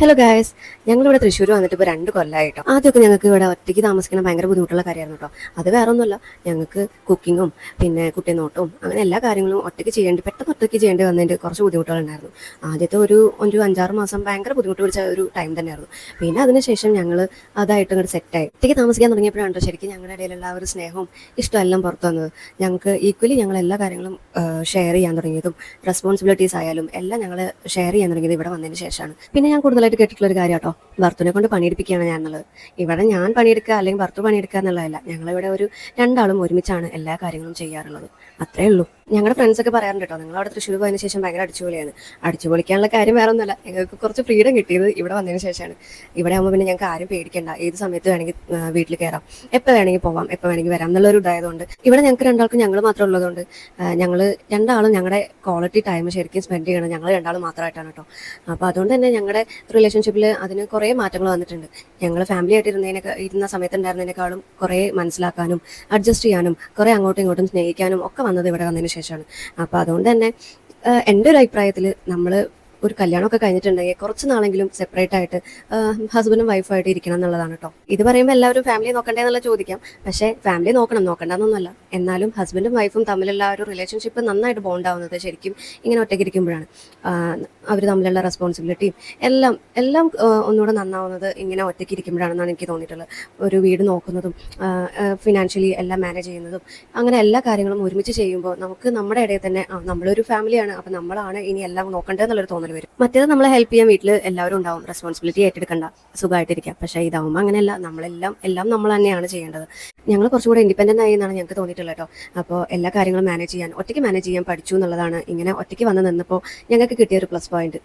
Hello guys, ഞങ്ങളിവിടെ തൃശ്ശൂർ വന്നിട്ട് ഇപ്പോൾ 2 കൊല്ലമായിട്ടോ. ആദ്യമൊക്കെ ഞങ്ങൾക്ക് ഇവിടെ ഒറ്റയ്ക്ക് താമസിക്കണം ഭയങ്കര ബുദ്ധിമുട്ടുള്ള കാര്യമായിരുന്നു കേട്ടോ. അത് വേറെ ഒന്നുമല്ല, ഞങ്ങൾക്ക് കുക്കിങ്ങും പിന്നെ കുട്ടി നോട്ടും അങ്ങനെ എല്ലാ കാര്യങ്ങളും പെട്ടെന്ന് ഒറ്റയ്ക്ക് ചെയ്യേണ്ടി വന്നതിൻ്റെ കുറച്ച് ബുദ്ധിമുട്ടുകളുണ്ടായിരുന്നു. ആദ്യത്തെ ഒരു 5-6 മാസം ഭയങ്കര ബുദ്ധിമുട്ട് പിടിച്ച ഒരു ടൈം തന്നെയായിരുന്നു. പിന്നെ അതിനുശേഷം ഞങ്ങൾ അതായിട്ട് ഇങ്ങോട്ട് സെറ്റായി. ഒറ്റയ്ക്ക് താമസിക്കാൻ തുടങ്ങിയപ്പോഴാണ് ശരിക്കും ഞങ്ങളുടെ ഇടയിലുള്ള ആ ഒരു സ്നേഹവും ഇഷ്ടം എല്ലാം പുറത്തു വന്നത്. ഞങ്ങൾക്ക് ഈക്വലി ഞങ്ങൾ എല്ലാ കാര്യങ്ങളും ഷെയർ ചെയ്യാൻ തുടങ്ങിയതും റെസ്പോൺസിബിലിറ്റീസ് ആയാലും എല്ലാം ഞങ്ങൾ ഷെയർ ചെയ്യാൻ തുടങ്ങിയത് ഇവിടെ വന്നതിന് ശേഷമാണ്. പിന്നെ ഞാൻ കൂടുതലായിട്ട് കേട്ടിട്ടുള്ള ഒരു കാര്യം കേട്ടോ, ഭർത്തുവിനെ കൊണ്ട് പണിയെടുപ്പിക്കുകയാണ് ഞാൻ എന്നുള്ളത്. ഇവിടെ ഞാൻ പണിയെടുക്കുക അല്ലെങ്കിൽ ഭർത്തു പണിയെടുക്കുക എന്നുള്ളതല്ല, ഞങ്ങളിവിടെ ഒരു രണ്ടാളും ഒരുമിച്ചാണ് എല്ലാ കാര്യങ്ങളും ചെയ്യാറുള്ളത്. അത്രേ ഉള്ളൂ. ഞങ്ങളുടെ ഫ്രണ്ട്സൊക്കെ പറയാറുണ്ട് കേട്ടോ, നിങ്ങൾ അവിടെ തൃശ്ശൂർ പോയതിനു ശേഷം ഭയങ്കര അടിച്ചുപൊളിയാണ്. അടിച്ചുപൊളിക്കാനുള്ള കാര്യം വേറെ ഒന്നുമല്ല, ഞങ്ങൾക്ക് കുറച്ച് ഫ്രീഡം കിട്ടിയത് ഇവിടെ വന്നതിന് ശേഷമാണ്. ഇവിടെ ആകുമ്പോൾ പിന്നെ ഞങ്ങൾക്ക് ആരും പേടിക്കേണ്ട, ഏത് സമയത്ത് വേണമെങ്കിൽ വീട്ടിൽ കയറാം, എപ്പോൾ വേണമെങ്കിൽ പോവാം, എപ്പോൾ വേണമെങ്കിൽ വരാം എന്നുള്ളൊരു ഇതായതുകൊണ്ട് ഇവിടെ ഞങ്ങൾക്ക് രണ്ടാൾക്കും ഞങ്ങൾ മാത്രം ഉള്ളതുകൊണ്ട് ഞങ്ങൾ രണ്ടാളും ഞങ്ങളുടെ ക്വാളിറ്റി ടൈം ശരിക്കും സ്പെൻഡ് ചെയ്യണം ഞങ്ങൾ രണ്ടാളും മാത്രമായിട്ടാണ് കേട്ടോ. അപ്പോൾ അതുകൊണ്ട് തന്നെ ഞങ്ങളുടെ റിലേഷൻഷിപ്പിൽ അതിന് കുറേ മാറ്റങ്ങൾ വന്നിട്ടുണ്ട്. ഞങ്ങൾ ഫാമിലി ആയിട്ട് ഇരുന്ന സമയത്ത് ഉണ്ടായിരുന്നതിനേക്കാളും കുറേ മനസ്സിലാക്കാനും അഡ്ജസ്റ്റ് ചെയ്യാനും കുറേ അങ്ങോട്ടും ഇങ്ങോട്ടും സ്നേഹിക്കാനും ഒക്കെ വന്നത് ഇവിടെ വന്നതിന് ശേഷമാണ്. അപ്പോൾ അതുകൊണ്ട് തന്നെ എൻ്റെ ഒരു അഭിപ്രായത്തിൽ നമ്മൾ ഒരു കല്യാണമൊക്കെ കഴിഞ്ഞിട്ടുണ്ടെങ്കിൽ കുറച്ച് നാളെങ്കിലും സെപ്പറേറ്റ് ആയിട്ട് ഹസ്ബൻഡും വൈഫായിട്ട് ഇരിക്കണം എന്നുള്ളതാണ് കേട്ടോ. ഇത് പറയുമ്പോൾ എല്ലാവരും ഫാമിലി നോക്കണ്ടേ എന്നുള്ള ചോദിക്കാം. പക്ഷേ ഫാമിലി നോക്കണ്ടെന്നൊന്നുമല്ല. എന്നാലും ഹസ്ബൻഡും വൈഫും തമ്മിലുള്ള ഒരു റിലേഷൻഷിപ്പ് നന്നായിട്ട് ബോണ്ടാവുന്നത് ശരിക്കും ഇങ്ങനെ ഒറ്റയ്ക്ക് ഇരിക്കുമ്പോഴാണ്. അവർ തമ്മിലുള്ള റെസ്പോൺസിബിലിറ്റിയും എല്ലാം എല്ലാം ഒന്നുകൂടെ നന്നാവുന്നത് ഇങ്ങനെ ഒറ്റയ്ക്ക് ഇരിക്കുമ്പോഴാണെന്നാണ് എനിക്ക് തോന്നിയിട്ടുള്ളത്. ഒരു വീട് നോക്കുന്നതും ഫിനാൻഷ്യലി എല്ലാം മാനേജ് ചെയ്യുന്നതും അങ്ങനെ എല്ലാ കാര്യങ്ങളും ഒരുമിച്ച് ചെയ്യുമ്പോൾ നമുക്ക് നമ്മുടെ ഇടയിൽ തന്നെ നമ്മളൊരു ഫാമിലിയാണ്, അപ്പം നമ്മളാണ് ഇനി എല്ലാം നോക്കേണ്ടതെന്നുള്ളൊരു തോന്നൽ വരും. മറ്റേത് നമ്മളെ ഹെൽപ്പ് ചെയ്യാൻ വീട്ടിൽ എല്ലാവരും ഉണ്ടാവും, റെസ്പോൺസിബിലിറ്റി ഏറ്റെടുക്കണ്ട, സുഖമായിട്ടിരിക്കാം. പക്ഷേ ഇതാവുമ്പോൾ അങ്ങനെയല്ല, എല്ലാം നമ്മൾ തന്നെയാണ് ചെയ്യേണ്ടത്. ഞങ്ങൾ കുറച്ചുകൂടെ ഇൻഡിപെൻഡൻ്റ് ആയി എന്നാണ് ഞങ്ങൾക്ക് തോന്നിയിട്ടുള്ളത് കേട്ടോ. അപ്പോൾ എല്ലാ കാര്യങ്ങളും ഒറ്റയ്ക്ക് മാനേജ് ചെയ്യാൻ പഠിച്ചു എന്നുള്ളതാണ് ഇങ്ങനെ ഒറ്റയ്ക്ക് വന്ന് നിന്നപ്പോൾ ഞങ്ങൾക്ക് കിട്ടിയ ഒരു പ്ലസ് പോയിന്റ്.